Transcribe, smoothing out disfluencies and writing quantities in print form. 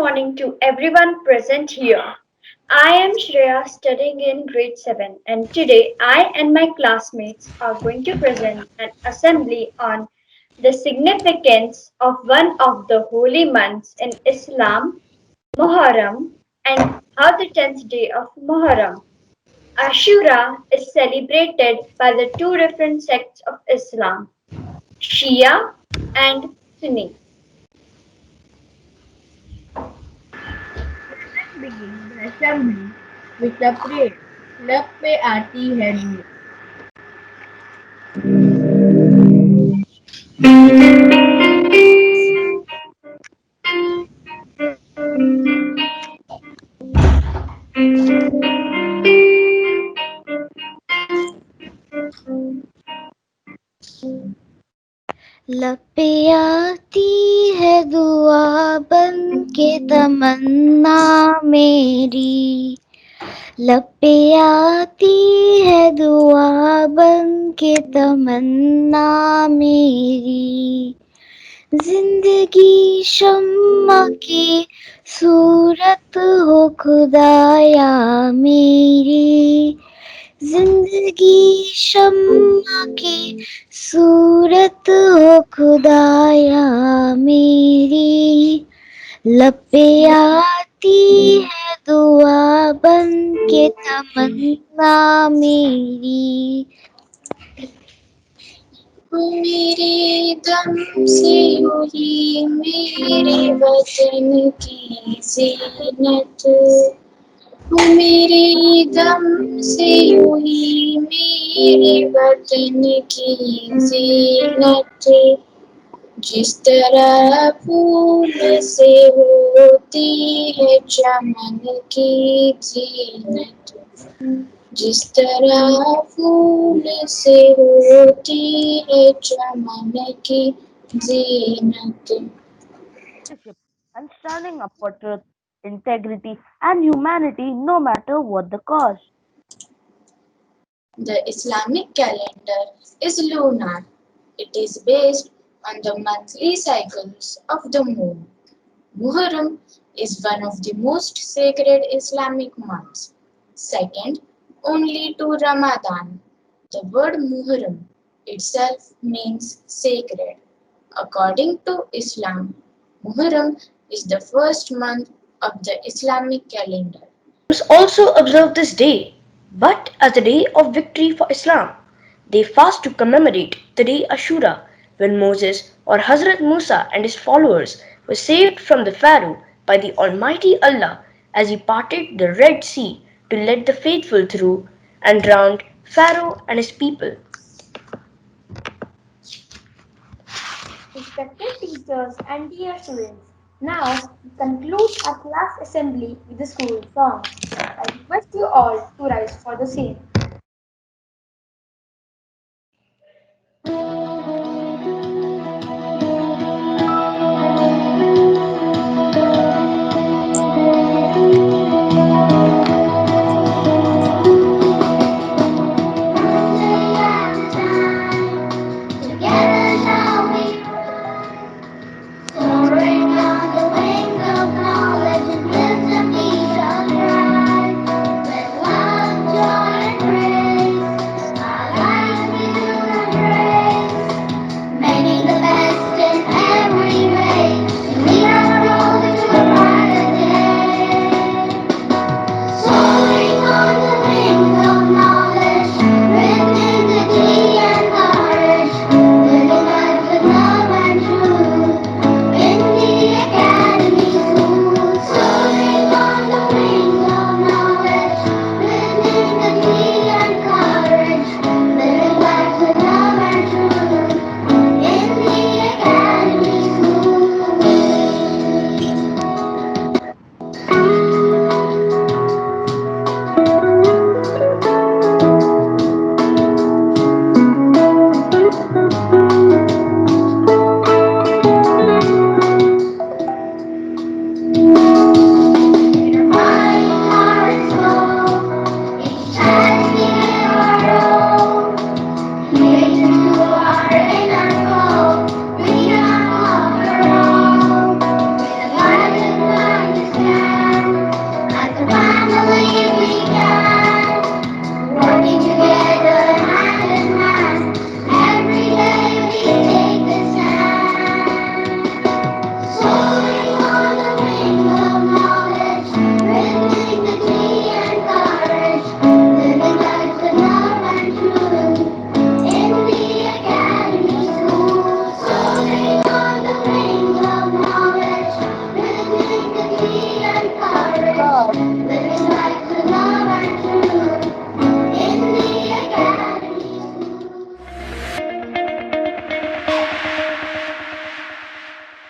morning to everyone present here. I am Shreya studying in grade 7 and today I and my classmates are going to present an assembly on the significance of one of the holy months in Islam, Muharram, and how the 10th day of Muharram, Ashura, is celebrated by the two different sects of Islam, Shia and Sunni. Begin the assembly with a prayer. लप पे आती है नूर. लब पे आती है दुआ बन के तमन्ना मेरी. लब पे आती है दुआ बन के तमन्ना मेरी. जिंदगी शम्मा की सूरत हो खुदाया मेरी. जिंदगी शम्मा की सूरत हो खुदाया मेरी. लब पे आती है दुआ बन के तमन्ना मेरी. मेरे दम से हुई मेरे वतन की जीनत. मेरे दम से हुई मेरे वतन की जीनत. जिस तरह फूल से होती है चमन की जीनत. जिस तरह फूल से होती है चमन की जीनत. Leadership and standing up for truth, integrity, and humanity no matter what the cost. The Islamic calendar is lunar. It is based on the monthly cycles of the moon. Muharram is one of the most sacred Islamic months, second only to Ramadan. The word Muharram itself means sacred. According to Islam, Muharram is the first month of the Islamic calendar. Muslims also observe this day, but as a day of victory for Islam. They fast to commemorate the day Ashura, when Moses or Hazrat Musa and his followers were saved from the Pharaoh by the Almighty Allah as he parted the Red Sea to let the faithful through and drowned Pharaoh and his people. Respected teachers and dear students, now we conclude our class assembly with the school song. I request you all to rise for the same. Together shall we soaring on the wings of knowledge and wisdom we shall rise. With love, joy, and